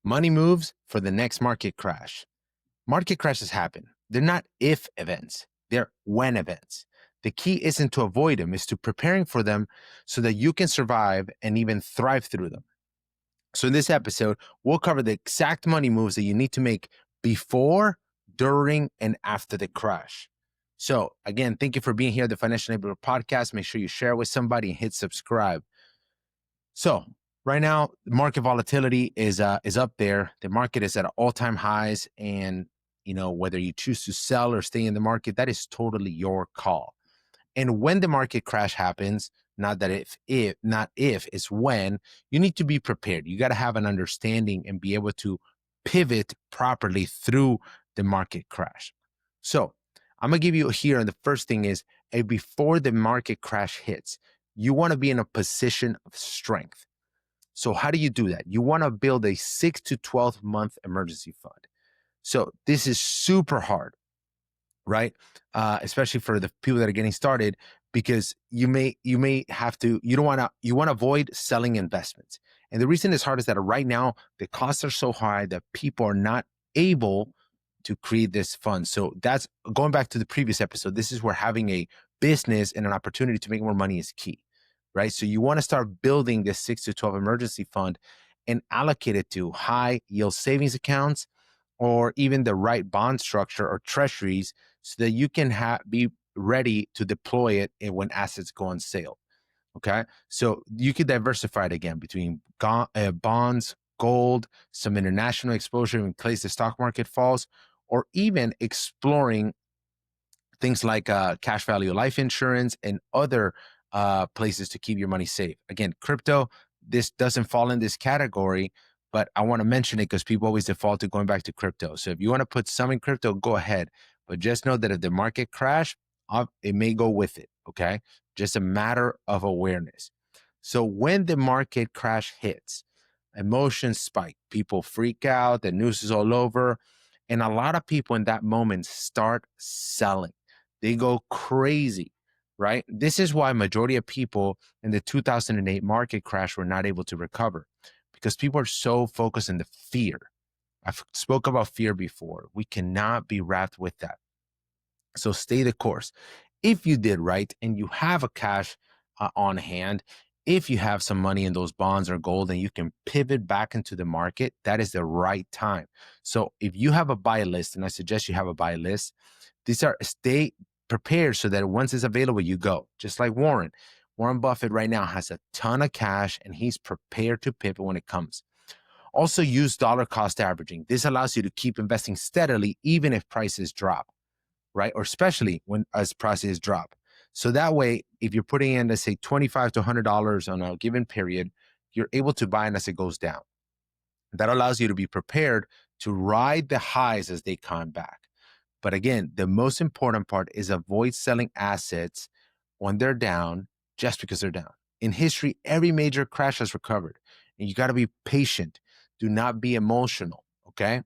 Money moves for the next market crash. Market crashes happen. They're not if events, they're when events. The key isn't to avoid them, it's to preparing for them so that you can survive and even thrive through them. So in this episode, we'll cover the exact money moves that you need to make before, during, and after the crash. So again, thank you for being here at the Financial Enabler Podcast. Make sure you share it with somebody and hit subscribe. So right now, market volatility is up there. The market is at all-time highs, and whether you choose to sell or stay in the market, that is totally your call. And when the market crash happens, not if, it's when, you need to be prepared. You got to have an understanding and be able to pivot properly through the market crash. So I'm going to give you here, and the first thing is before the market crash hits, you want to be in a position of strength. So how do you do that? You want to build a 6 to 12 month emergency fund. So this is super hard, right? Especially for the people that are getting started, because you want to avoid selling investments. And the reason it's hard is that right now the costs are so high that people are not able to create this fund. So that's going back to the previous episode. This is where having a business and an opportunity to make more money is key, right? So you want to start building this 6 to 12 emergency fund and allocate it to high yield savings accounts, or even the right bond structure or treasuries, so that you can be ready to deploy it when assets go on sale. Okay, so you could diversify it again between bonds, gold, some international exposure in case the stock market falls, or even exploring things like cash value life insurance and other places to keep your money safe. Again, crypto, this doesn't fall in this category, but I want to mention it because people always default to going back to crypto. So if you want to put some in crypto, go ahead. But just know that if the market crash, it may go with it, okay? Just a matter of awareness. So when the market crash hits, emotions spike. People freak out. The news is all over. And a lot of people in that moment start selling. They go crazy, right? This is why majority of people in the 2008 market crash were not able to recover, because people are so focused on the fear. I've spoke about fear before. We cannot be wrapped with that. So stay the course. If you did right and you have a cash on hand, if you have some money in those bonds or gold and you can pivot back into the market, that is the right time. So if you have a buy list, and I suggest you have a buy list, stay prepared so that once it's available, you go. Just like Warren. Warren Buffett right now has a ton of cash and he's prepared to pivot when it comes. Also use dollar cost averaging. This allows you to keep investing steadily even if prices drop, right? Or especially as prices drop. So that way, if you're putting in, let's say, $25 to $100 on a given period, you're able to buy it as it goes down. That allows you to be prepared to ride the highs as they come back. But again, the most important part is avoid selling assets when they're down just because they're down. In history, every major crash has recovered, and you got to be patient. Do not be emotional, okay?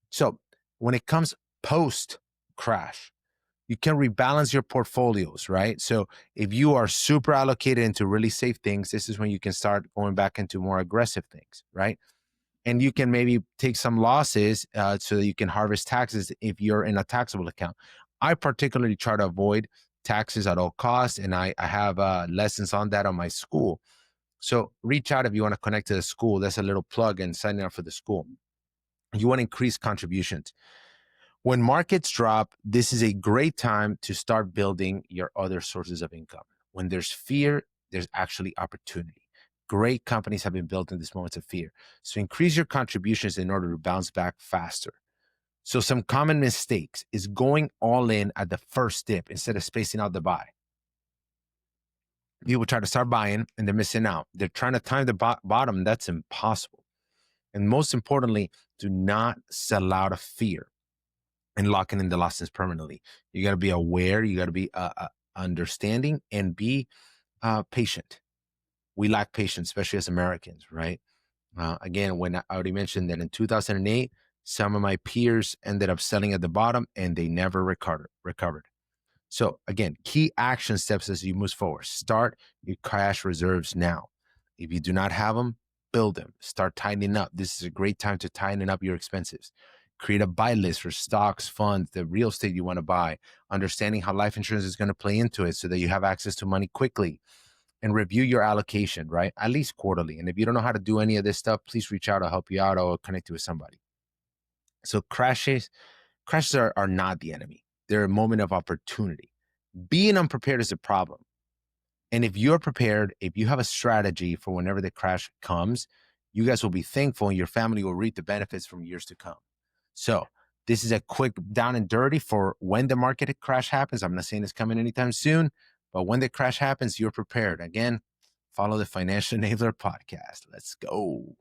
So when it comes post-crash, you can rebalance your portfolios, right? So if you are super allocated into really safe things, this is when you can start going back into more aggressive things, right? And you can maybe take some losses so that you can harvest taxes if you're in a taxable account. I particularly try to avoid taxes at all costs, and I have lessons on that on my school. So reach out if you want to connect to the school. That's a little plug and signing up for the school. You want to increase contributions. When markets drop, this is a great time to start building your other sources of income. When there's fear, there's actually opportunity. Great companies have been built in these moments of fear. So increase your contributions in order to bounce back faster. So some common mistakes is going all in at the first dip instead of spacing out the buy. People try to start buying and they're missing out. They're trying to time the bottom. That's impossible. And most importantly, do not sell out of fear and locking in the losses permanently. You got to be aware. You got to be understanding and be patient. We lack patience, especially as Americans, right? Again, when I already mentioned that in 2008, some of my peers ended up selling at the bottom and they never recovered. So again, key action steps as you move forward. Start your cash reserves now. If you do not have them, build them. Start tightening up. This is a great time to tighten up your expenses. Create a buy list for stocks, funds, the real estate you want to buy, understanding how life insurance is going to play into it so that you have access to money quickly, and review your allocation, right? At least quarterly. And if you don't know how to do any of this stuff, please reach out. I'll help you out. Or connect you with somebody. So crashes are not the enemy. They're a moment of opportunity. Being unprepared is a problem. And if you're prepared, if you have a strategy for whenever the crash comes, you guys will be thankful and your family will reap the benefits from years to come. So this is a quick down and dirty for when the market crash happens. I'm not saying it's coming anytime soon, but when the crash happens, you're prepared. Again, follow the Financial Enabler podcast. Let's go.